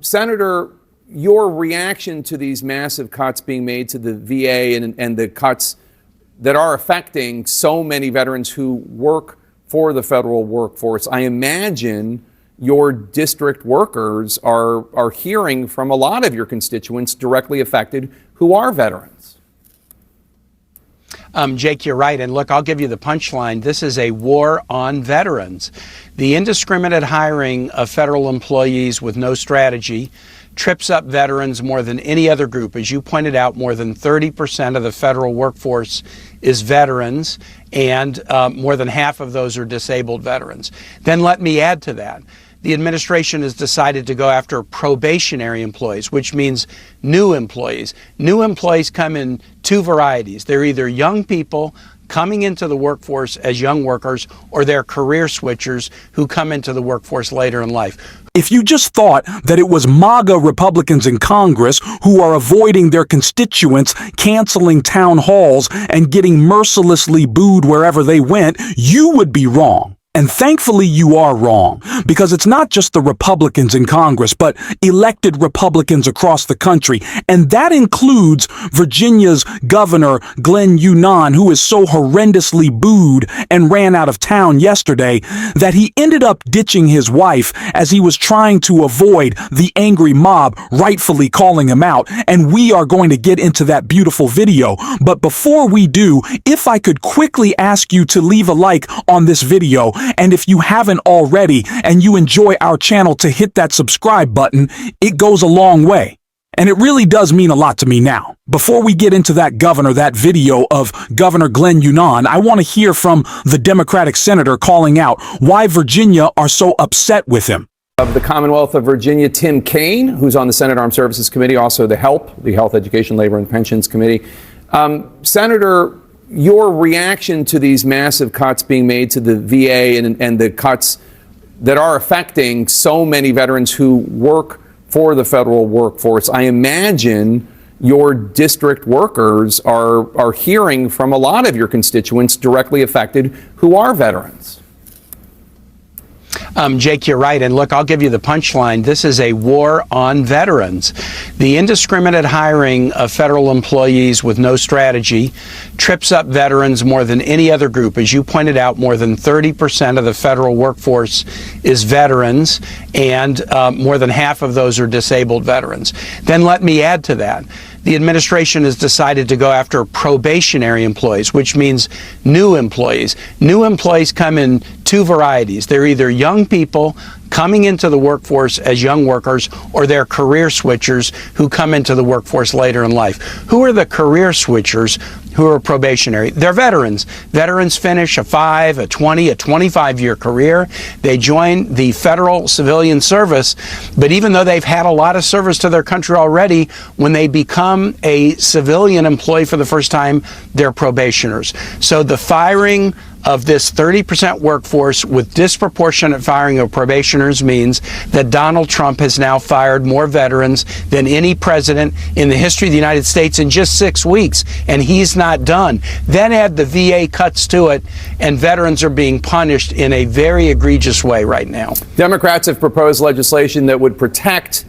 Senator, your reaction to these massive cuts being made to the VA and the cuts that are affecting so many veterans who work for the federal workforce. I imagine your district workers are hearing from a lot of your constituents directly affected who are veterans. Jake, you're right. And look, I'll give you the punchline. This is a war on veterans. The indiscriminate hiring of federal employees with no strategy trips up veterans more than any other group. As you pointed out, more than 30% of the federal workforce is veterans, and more than half of those are disabled veterans. Then let me add to that. The administration has decided to go after probationary employees, which means new employees. New employees come in two varieties. They're either young people coming into the workforce as young workers, or they're career switchers who come into the workforce later in life. If you just thought that it was MAGA Republicans in Congress who are avoiding their constituents, canceling town halls, and getting mercilessly booed wherever they went, you would be wrong. And thankfully you are wrong, because it's not just the Republicans in Congress, but elected Republicans across the country. And that includes Virginia's Governor Glenn Youngkin, who is so horrendously booed and ran out of town yesterday that he ended up ditching his wife as he was trying to avoid the angry mob rightfully calling him out. And we are going to get into that beautiful video. But before we do, if I could quickly ask you to leave a like on this video, and if you haven't already and you enjoy our channel, to hit that subscribe button. It goes a long way. And it really does mean a lot to me now. Before we get into that video of Governor Glenn Youngkin, I want to hear from the Democratic senator calling out why Virginia are so upset with him. Of the Commonwealth of Virginia, Tim Kaine, who's on the Senate Armed Services Committee, also the HELP, the Health, Education, Labor, and Pensions Committee. Senator, your reaction to these massive cuts being made to the VA and the cuts that are affecting so many veterans who work for the federal workforce. I imagine your district workers are hearing from a lot of your constituents directly affected who are veterans. Jake, you're right. And look, I'll give you the punchline. This is a war on veterans. The indiscriminate hiring of federal employees with no strategy trips up veterans more than any other group. As you pointed out, more than 30% of the federal workforce is veterans, and more than half of those are disabled veterans. Then let me add to that. The administration has decided to go after probationary employees, which means new employees. New employees come in two varieties. They're either young people coming into the workforce as young workers, or they're career switchers who come into the workforce later in life. Who are the career switchers who are probationary? They're veterans. Veterans finish a 5, a 20, a 25-year career. They join the federal civilian service, but even though they've had a lot of service to their country already, when they become a civilian employee for the first time, they're probationers. So the firing of this 30% workforce with disproportionate firing of probationers means that Donald Trump has now fired more veterans than any president in the history of the United States in just 6 weeks, and he's not done. Then add the VA cuts to it, and veterans are being punished in a very egregious way right now. Democrats have proposed legislation that would protect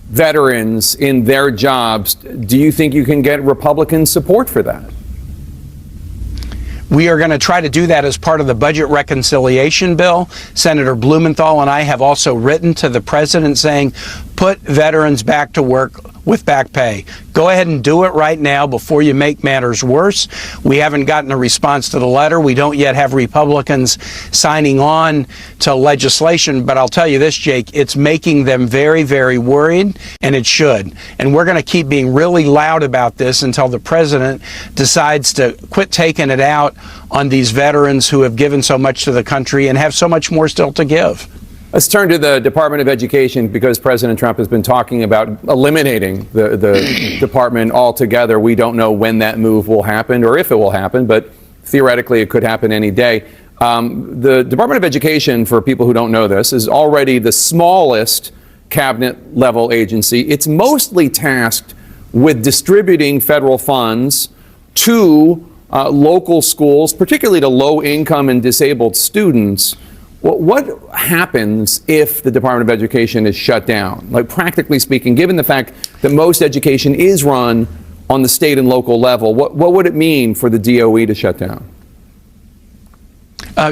veterans in their jobs. Do you think you can get Republican support for that? We are going to try to do that as part of the budget reconciliation bill. Senator Blumenthal and I have also written to the president saying, put veterans back to work with back pay. Go ahead and do it right now before you make matters worse. We haven't gotten a response to the letter. We don't yet have Republicans signing on to legislation, but I'll tell you this, Jake, it's making them very, very worried, and it should. And we're going to keep being really loud about this until the president decides to quit taking it out on these veterans who have given so much to the country and have so much more still to give. Let's turn to the Department of Education, because President Trump has been talking about eliminating the department altogether. We don't know when that move will happen or if it will happen, but theoretically it could happen any day. The Department of Education, for people who don't know this, is already the smallest cabinet level agency. It's mostly tasked with distributing federal funds to local schools, particularly to low income and disabled students. What happens if the Department of Education is shut down? Like, practically speaking, given the fact that most education is run on the state and local level, what would it mean for the DOE to shut down?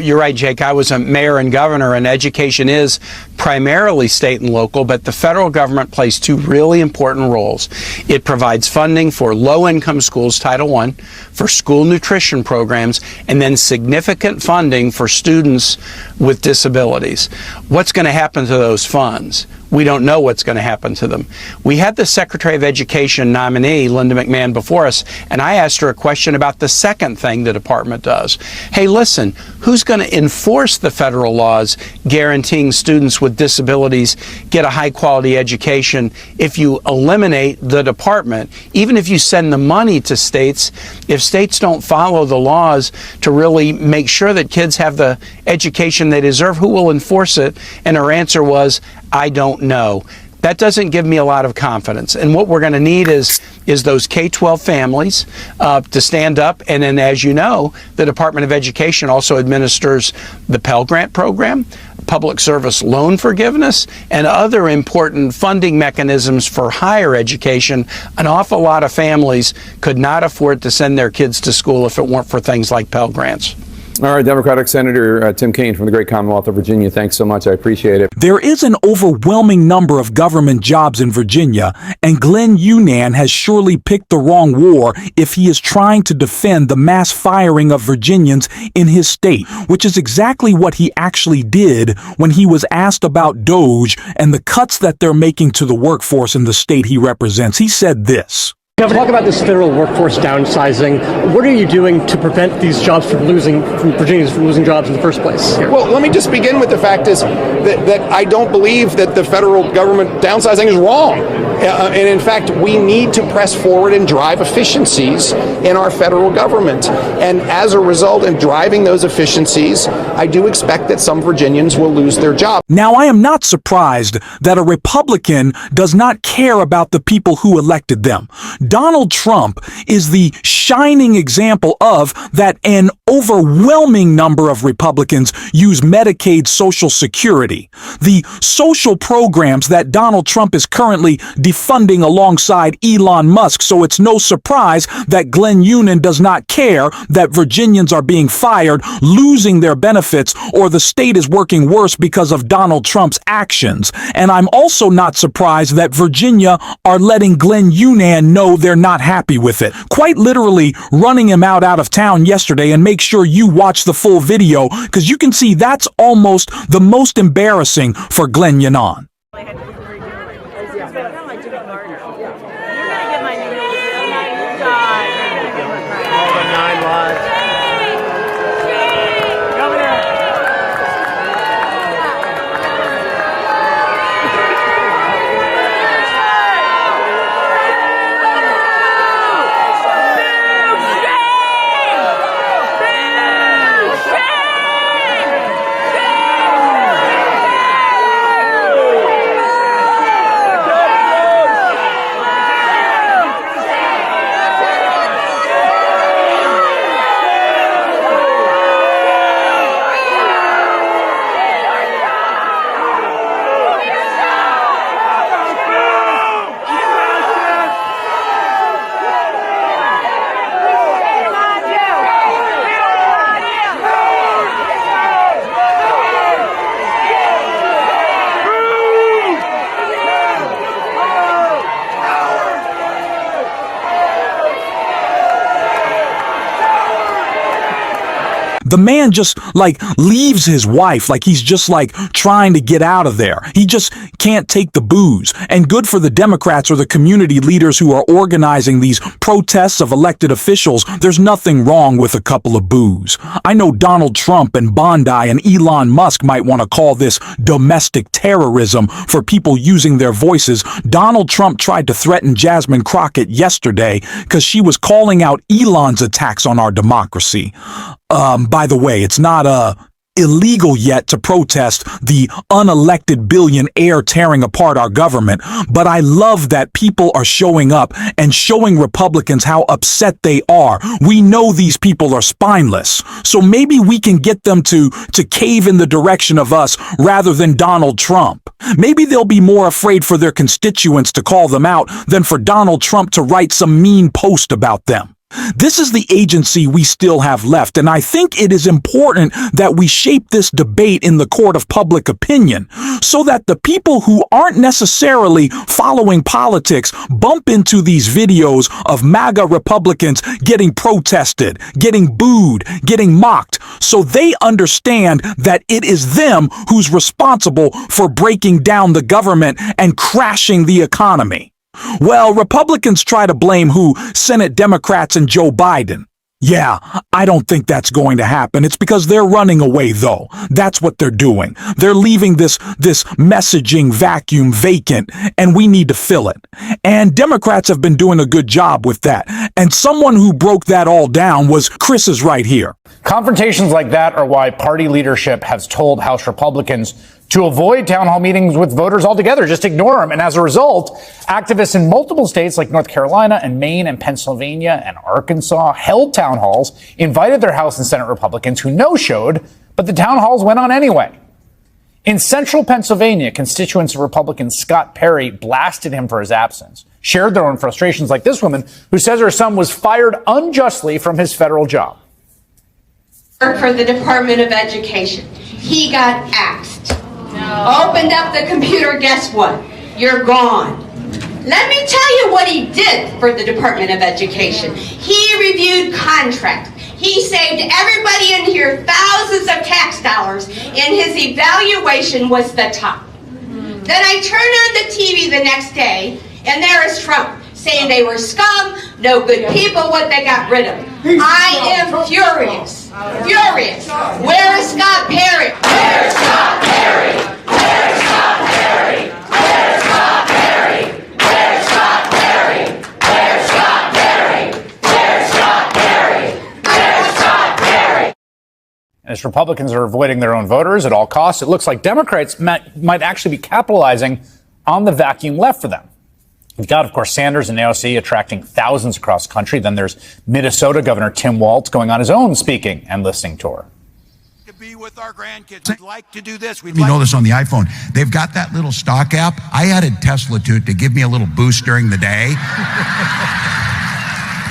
You're right, Jake. I was a mayor and governor, and education is primarily state and local, but the federal government plays two really important roles. It provides funding for low-income schools, Title I, for school nutrition programs, and then significant funding for students with disabilities. What's going to happen to those funds? We don't know what's going to happen to them. We had the Secretary of Education nominee, Linda McMahon, before us, and I asked her a question about the second thing the department does. Hey, listen, who's going to enforce the federal laws guaranteeing students with disabilities get a high-quality education if you eliminate the department? Even if you send the money to states, if states don't follow the laws to really make sure that kids have the education they deserve, who will enforce it? And her answer was, I don't know. That doesn't give me a lot of confidence. And what we're going to need is those K-12 families to stand up. And then, as you know, the Department of Education also administers the Pell Grant program, public service loan forgiveness, and other important funding mechanisms for higher education. An awful lot of families could not afford to send their kids to school if it weren't for things like Pell Grants. All right, Democratic Senator Tim Kaine from the great Commonwealth of Virginia, thanks so much. I appreciate it. There is an overwhelming number of government jobs in Virginia, and Glenn Younan has surely picked the wrong war if he is trying to defend the mass firing of Virginians in his state, which is exactly what he actually did when he was asked about DOGE and the cuts that they're making to the workforce in the state he represents. He said this. Governor, talk about this federal workforce downsizing. What are you doing to prevent these jobs from Virginians from losing jobs in the first place? Well, let me just begin with the fact is that I don't believe that the federal government downsizing is wrong. And in fact, we need to press forward and drive efficiencies in our federal government. And as a result, in driving those efficiencies, I do expect that some Virginians will lose their job. Now, I am not surprised that a Republican does not care about the people who elected them. Donald Trump is the shining example of that. An overwhelming number of Republicans use Medicaid Social Security. The social programs that Donald Trump is currently defunding alongside Elon Musk, so it's no surprise that Glenn Younan does not care that Virginians are being fired, losing their benefits, or the state is working worse because of Donald Trump's actions. And I'm also not surprised that Virginia are letting Glenn Younan know they're not happy with it. Quite literally running him out of town yesterday, and make sure you watch the full video because you can see that's almost the most embarrassing for Glenn Younan. The man just leaves his wife like he's just trying to get out of there. He just can't take the booze. And good for the Democrats or the community leaders who are organizing these protests of elected officials. There's nothing wrong with a couple of boos. I know Donald Trump and Bondi and Elon Musk might want to call this domestic terrorism for people using their voices. Donald Trump tried to threaten Jasmine Crockett yesterday because she was calling out Elon's attacks on our democracy. By the way, it's not illegal yet to protest the unelected billionaire tearing apart our government, but I love that people are showing up and showing Republicans how upset they are. We know these people are spineless, so maybe we can get them to cave in the direction of us rather than Donald Trump. Maybe they'll be more afraid for their constituents to call them out than for Donald Trump to write some mean post about them. This is the agency we still have left, and I think it is important that we shape this debate in the court of public opinion so that the people who aren't necessarily following politics bump into these videos of MAGA Republicans getting protested, getting booed, getting mocked, so they understand that it is them who's responsible for breaking down the government and crashing the economy. Well, Republicans try to blame who? Senate Democrats and Joe Biden. Yeah, I don't think that's going to happen. It's because they're running away, though. That's what they're doing. They're leaving this messaging vacuum vacant, and we need to fill it. And Democrats have been doing a good job with that. And someone who broke that all down was Chris's right here. Confrontations like that are why party leadership has told House Republicans to avoid town hall meetings with voters altogether, just ignore them. And as a result, activists in multiple states like North Carolina and Maine and Pennsylvania and Arkansas held town halls, invited their House and Senate Republicans who no-showed, but the town halls went on anyway. In central Pennsylvania, constituents of Republican Scott Perry blasted him for his absence, shared their own frustrations like this woman who says her son was fired unjustly from his federal job. For the Department of Education, he got axed. Opened up the computer, guess what? You're gone. Let me tell you what he did for the Department of Education. He reviewed contracts. He saved everybody in here thousands of tax dollars, and his evaluation was the top. Then I turn on the TV the next day, and there is Trump saying they were scum, no good people, what they got rid of. I am furious. Furious. Where is Scott Perry? Where's Scott Perry? Where's Scott Perry? Where's Scott Perry? Where's Scott Perry? Where's Scott Perry? Where's Scott Perry? Where's Scott Perry? As Republicans are avoiding their own voters at all costs, it looks like Democrats might actually be capitalizing on the vacuum left for them. You've got, of course, Sanders and AOC attracting thousands across the country. Then there's Minnesota Governor Tim Walz going on his own speaking and listening tour. To be with our grandkids. We'd like to do this. You know this on the iPhone. They've got that little stock app. I added Tesla to it to give me a little boost during the day.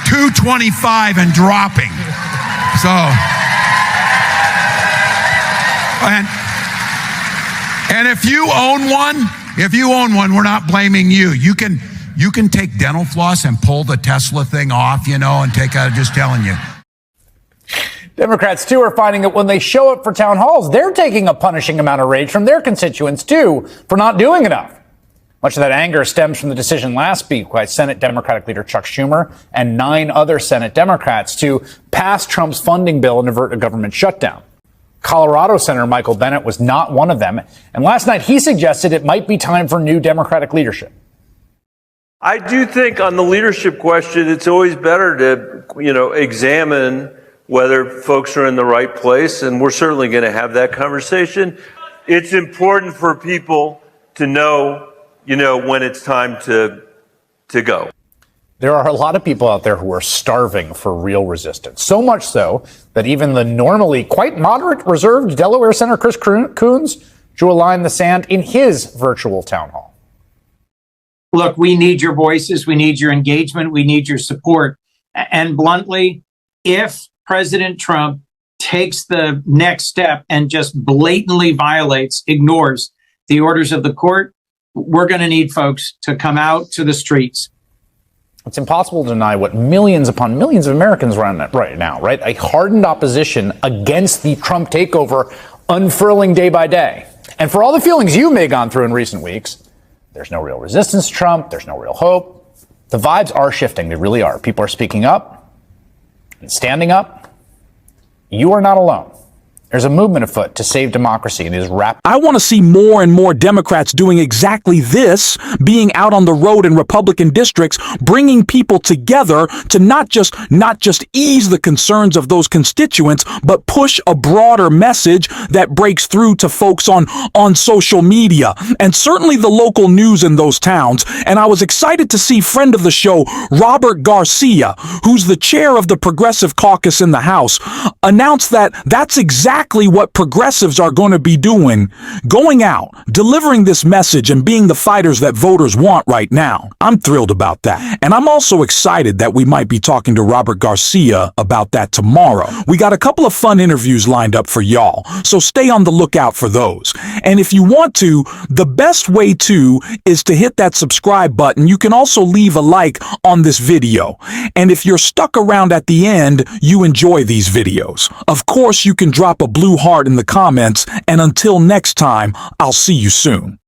225 and dropping. So, and if you own one, we're not blaming you. You can take dental floss and pull the Tesla thing off, and take out, just telling you. Democrats, too, are finding that when they show up for town halls, they're taking a punishing amount of rage from their constituents, too, for not doing enough. Much of that anger stems from the decision last week by Senate Democratic leader Chuck Schumer and 9 other Senate Democrats to pass Trump's funding bill and avert a government shutdown. Colorado Senator Michael Bennet was not one of them, and last night he suggested it might be time for new Democratic leadership. I do think on the leadership question, it's always better to, examine whether folks are in the right place, and we're certainly going to have that conversation. It's important for people to know, when it's time to go. There are a lot of people out there who are starving for real resistance. So much so that even the normally quite moderate, reserved Delaware Senator Chris Coons drew a line in the sand in his virtual town hall. Look, we need your voices. We need your engagement. We need your support. And bluntly, if President Trump takes the next step and just blatantly ignores the orders of the court, we're going to need folks to come out to the streets. It's impossible to deny what millions upon millions of Americans are on right now, right? A hardened opposition against the Trump takeover unfurling day by day. And for all the feelings you may have gone through in recent weeks, there's no real resistance to Trump. There's no real hope. The vibes are shifting. They really are. People are speaking up and standing up. You are not alone. There's a movement afoot to save democracy, and it is rapid. I want to see more and more Democrats doing exactly this, being out on the road in Republican districts, bringing people together to not just ease the concerns of those constituents, but push a broader message that breaks through to folks on social media and certainly the local news in those towns. And I was excited to see friend of the show, Robert Garcia, who's the chair of the Progressive Caucus in the House, announce that that's exactly what progressives are going to be doing, going out, delivering this message and being the fighters that voters want right now. I'm thrilled about that. And I'm also excited that we might be talking to Robert Garcia about that tomorrow. We got a couple of fun interviews lined up for y'all, so stay on the lookout for those. And if you want to, the best way to is to hit that subscribe button. You can also leave a like on this video. And if you're stuck around at the end, you enjoy these videos. Of course, you can drop a blue heart in the comments, and until next time, I'll see you soon.